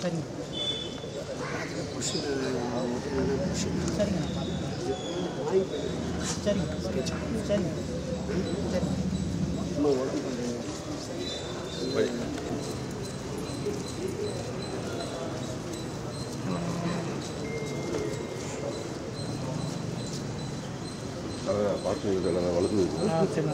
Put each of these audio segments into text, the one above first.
சரிங்க சரிங்க சரிங்க சரிங்க பார்த்து வளர்ந்து சரி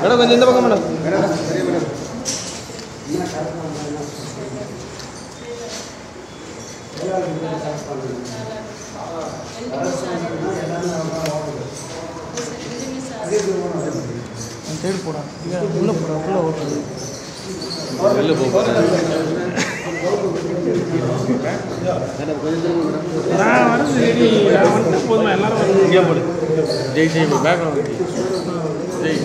மேடம் கொஞ்சம் இந்த பக்கம் மேடம் தேடி போடா உள்ளே போடா உள்ளே ஓடுறது வெளில போகிறேன் நான் வரது ரெடி நான் வந்து போதுமா எல்லாரும் இங்கே போடு ஜெய் ஜெய் பேக்ரவுண்ட் ஜெய்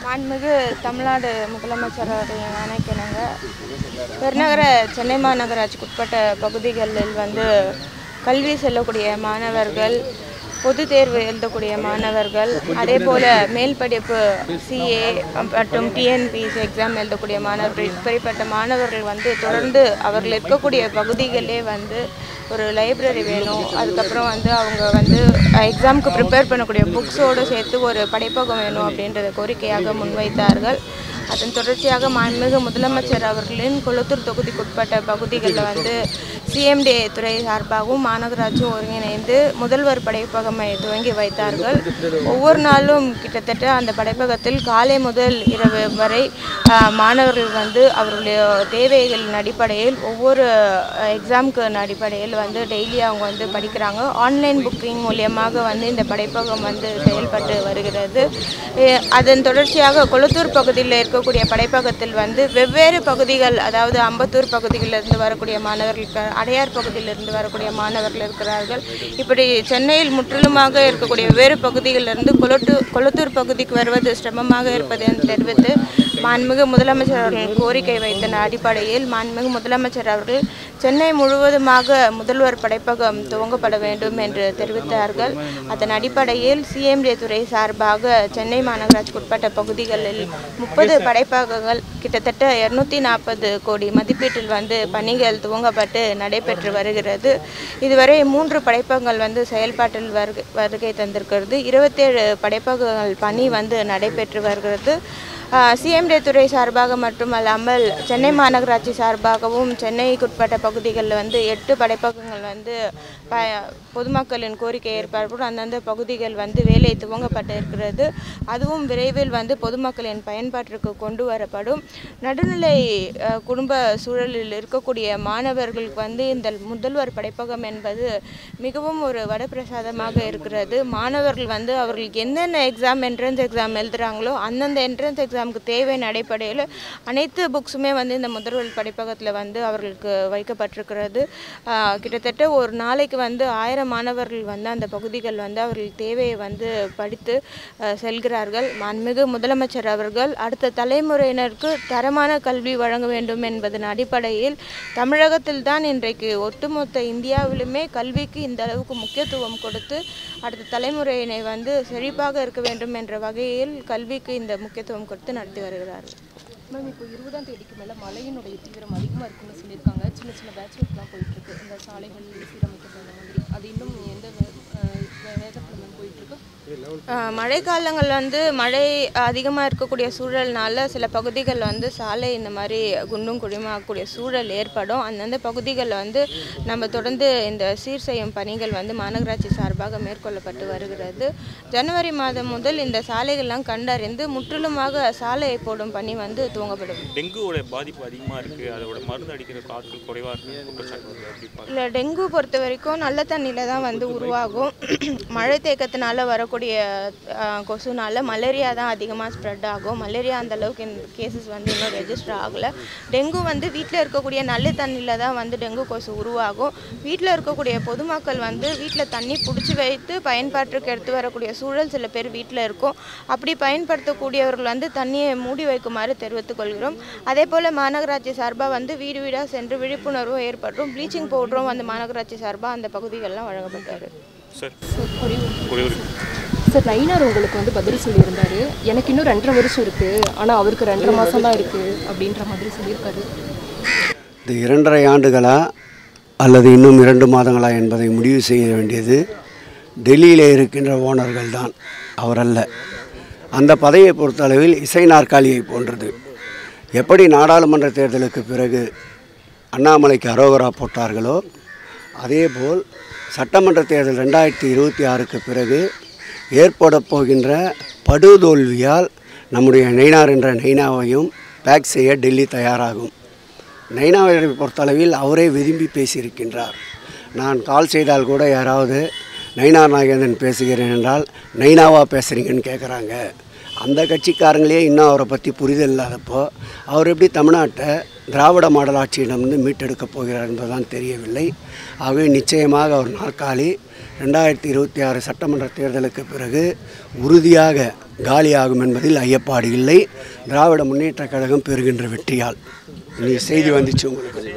மாண்புமிகு தமிழ்நாடு முதலமைச்சர் அவர்களின் ஆணைக்கிணங்க பெருநகர சென்னை மாநகராட்சிக்குட்பட்ட பகுதிகளில் வந்து கல்வி செல்லக்கூடிய மாணவர்கள், பொது தேர்வு எழுதக்கூடிய மாணவர்கள், அதே போல் மேல் படிப்பு சிஏ மற்றும் டிஎன்பிஎஸ்சி எக்ஸாம் எழுதக்கூடிய மாணவர்கள், இப்படிப்பட்ட மாணவர்கள் வந்து தொடர்ந்து அவர்கள் இருக்கக்கூடிய பகுதிகளே வந்து ஒரு லைப்ரரி வேணும். அதுக்கப்புறம் வந்து அவங்க வந்து எக்ஸாமுக்கு ப்ரிப்பேர் பண்ணக்கூடிய புக்ஸோடு சேர்த்து ஒரு படைப்பகம் வேணும் அப்படின்றத கோரிக்கையாக முன்வைத்தார்கள். அதன் தொடர்ச்சியாக மாண்புமிகு முதலமைச்சர் அவர்களின் கொளத்தூர் தொகுதிக்குட்பட்ட பகுதிகளில் வந்து சிஎம்டி துறை சார்பாகவும் மாநகராட்சியும் ஒருங்கிணைந்து முதல்வர் படைப்பகமை துவங்கி வைத்தார்கள். ஒவ்வொரு நாளும் கிட்டத்தட்ட அந்த படைப்பகத்தில் காலை முதல் இரவு வரை மாணவர்கள் வந்து அவர்களுடைய தேவைகளின் அடிப்படையில் ஒவ்வொரு எக்ஸாமுக்கு அடிப்படையில் வந்து டெய்லி அவங்க வந்து படிக்கிறாங்க. ஆன்லைன் புக்கிங் மூலியமாக வந்து இந்த படைப்பகம் வந்து செயல்பட்டு வருகிறது. அதன் தொடர்ச்சியாக கொளத்தூர் பகுதியில் இருக்கக்கூடிய படைப்பகத்தில் வந்து வெவ்வேறு பகுதிகள், அதாவது அம்பத்தூர் பகுதிகளிலிருந்து வரக்கூடிய மாணவர்கள், அடையார் பகுதியிலிருந்து வரக்கூடிய மாணவர்கள் இருக்கிறார்கள். இப்படி சென்னையில் முற்றிலுமாக இருக்கக்கூடிய வெவ்வேறு பகுதிகளிலிருந்து கொளத்தூர் பகுதிக்கு வருவது சிரமமாக இருப்பது என்று தெரிவித்து மாண்புமிகு முதலமைச்சர் அவர்கள் கோரிக்கை வைத்த அடிப்படையில் மாண்புமிகு முதலமைச்சர் அவர்கள் சென்னை முழுவதுமாக முதல்வர் படைப்பகம் துவங்கப்பட வேண்டும் என்று தெரிவித்தார்கள். அதன் அடிப்படையில் சிஎம்டி துறை சார்பாக சென்னை மாநகராட்சிக்குட்பட்ட பகுதிகளில் 30 படைப்பகங்கள் கிட்டத்தட்ட 240 கோடி மதிப்பீட்டில் வந்து பணிகள் துவங்கப்பட்டு நடைபெற்று வருகிறது. இதுவரை 3 படைப்பகங்கள் வந்து செயல்பாட்டில் வருகை தந்திருக்கிறது. 27 படைப்பகங்கள் பணி வந்து நடைபெற்று வருகிறது. சிஎம்டி துறை சார்பாக மட்டுமல்லாமல் சென்னை மாநகராட்சி சார்பாகவும் சென்னைக்குட்பட்ட பகுதிகளில் வந்து 8 படைப்பகங்கள் வந்து பொதுமக்களின் கோரிக்கை ஏற்பாடு அந்தந்த பகுதிகள் வந்து வேலை துவங்கப்பட்டு இருக்கிறது. அதுவும் விரைவில் வந்து பொதுமக்களின் பயன்பாட்டிற்கு கொண்டு வரப்படும். நடுநிலை குடும்ப சூழலில் இருக்கக்கூடிய மாணவர்களுக்கு வந்து இந்த முதல்வர் படைப்பகம் என்பது மிகவும் ஒரு வரப்பிரசாதமாக இருக்கிறது. மாணவர்கள் வந்து அவர்களுக்கு என்னென்ன என்ட்ரன்ஸ் எக்ஸாம் எழுதுகிறாங்களோ அந்தந்த என்ட்ரன்ஸ் எக்ஸாமுக்கு தேவையான அடிப்படையில் அனைத்து புக்ஸுமே வந்து இந்த முதல்வர் படைப்பகத்தில் வந்து அவர்களுக்கு வைக்கப்பட்டிருக்கிறது. கிட்டத்தட்ட ஒரு நாளைக்கு வந்து 1000 மாணவர்கள் வந்து அந்த பகுதிகள் வந்து அவர்கள் தேவையை வந்து படித்து செல்கிறார்கள். மாண்புமிகு முதலமைச்சர் அவர்கள் அடுத்த தலைமுறையினருக்கு தரமான கல்வி வழங்க வேண்டும் என்பதன் அடிப்படையில் தமிழகத்தில் தான் இன்றைக்கு ஒட்டுமொத்த இந்தியாவிலுமே கல்விக்கு இந்த அளவுக்கு முக்கியத்துவம் கொடுத்து அடுத்த தலைமுறையினை வந்து செழிப்பாக இருக்க வேண்டும் என்ற வகையில் கல்விக்கு இந்த முக்கியத்துவம் கொடுத்து நடத்தி வருகிறார்கள். மேம், இப்போ 20ஆம் தேதிக்கு மேலே மழையினுடைய தீவிரம் அதிகமாக இருக்குன்னு சொல்லியிருக்காங்க. சின்ன சின்ன பேட்ச் ஒர்க்லாம் போயிட்டுருக்கு. இந்த சாலைகள் சீரமைக்கிறது அந்த மாதிரி அது இன்னும் எந்த வேகத்தில் போயிட்டுருக்கு? மழைக்காலங்கள் வந்து மழை அதிகமாக இருக்கக்கூடிய சூழல்னால சில பகுதிகளில் வந்து சாலை இந்த மாதிரி குண்டும் குழியுமாகக்கூடிய சூழல் ஏற்படும். அந்தந்த பகுதிகளில் வந்து நம்ம தொடர்ந்து இந்த சீர் செய்யும் பணிகள் வந்து மாநகராட்சி சார்பாக மேற்கொள்ளப்பட்டு வருகிறது. ஜனவரி மாதம் முதல் இந்த சாலைகள்லாம் கண்டறிந்து முற்றிலுமாக சாலை போடும் பணி வந்து துவங்கப்படும். டெங்குவோட பாதிப்பு அதிகமாக இருக்குது, அதோட மருந்து அடிக்கிற ஆட்கள் குறைவாக இருக்குது. இல்லை, டெங்கு பொறுத்த வரைக்கும் நல்ல தண்ணியில் தான் வந்து உருவாகும். மழை தேக்கத்தினால வரக்கூடிய கொசுனால மலேரியா தான் அதிகமாக ஸ்ப்ரெட் ஆகும். மலேரியா அந்த அளவுக்கு கேசஸ் வந்து இன்னும் ரெஜிஸ்டர் ஆகலை. டெங்கு வந்து வீட்டில் இருக்கக்கூடிய நல்ல தண்ணியில் தான் வந்து டெங்கு கொசு உருவாகும். வீட்டில் இருக்கக்கூடிய பொதுமக்கள் வந்து வீட்டில் தண்ணி பிடிச்சி வைத்து பயன்பாட்டுக்கு எடுத்து வரக்கூடிய சூழல் சில பேர் வீட்டில் இருக்கும். அப்படி பயன்படுத்தக்கூடியவர்கள் வந்து தண்ணியை மூடி வைக்குமாறு தெரிவித்துக் கொள்கிறோம். அதே போல் மாநகராட்சி சார்பாக வந்து வீடு வீடாக சென்று விழிப்புணர்வும் ஏற்படும். ப்ளீச்சிங் பவுடரும் வந்து மாநகராட்சி சார்பாக அந்த பகுதிகளெலாம் வழங்கப்பட்டார். சார், நயினார் உங்களுக்கு வந்து பதில் சொல்லியிருந்தாரு. எனக்கு இன்னும் 2.5 வருஷம் இருக்குது, ஆனால் அவருக்கு 2.5 மாதம் தான் இருக்குது அப்படின்ற மாதிரி சொல்லியிருக்காரு. இது 2.5 ஆண்டுகளா அல்லது இன்னும் 2 மாதங்களா என்பதை முடிவு செய்ய வேண்டியது டெல்லியில் இருக்கின்ற ஓனர்கள் தான், அவரல்ல. அந்த பதவியை பொறுத்தளவில் இசை நாற்காலியை போன்றது. எப்படி நாடாளுமன்ற தேர்தலுக்கு பிறகு அண்ணாமலைக்கு அரோகரா போட்டார்களோ அதேபோல் சட்டமன்ற தேர்தல் 2026க்கு பிறகு ஏற்பட போகின்ற படுதோல்வியால் நம்முடைய நயினார் என்ற நயினாவையும் பேக் செய்ய டெல்லி தயாராகும். நயினாவை பொறுத்தளவில் அவரே விரும்பி பேசியிருக்கின்றார். நான் கால் செய்தால் கூட யாராவது நயினார் நாகேந்திரன் பேசுகிறேன் என்றால் நயினாவா பேசுகிறீங்கன்னு கேட்குறாங்க. அந்த கட்சிக்காரங்களே இன்னும் அவரை பற்றி புரிதல் இல்லாதப்போ அவர் எப்படி தமிழ்நாட்டை திராவிட மாடல் ஆட்சியிடமிருந்து மீட்டெடுக்கப் போகிறார் என்பதுதான் தெரியவில்லை. ஆகவே நிச்சயமாக அவர் நாற்காலி 2026 சட்டமன்ற தேர்தலுக்கு பிறகு உறுதியாக காலியாகும் என்பதில் ஐயப்பாடு இல்லை. திராவிட முன்னேற்றக் கழகம் பெறுகின்ற வெற்றியால். நீ செய்தி வந்துச்சு உங்களுக்கு.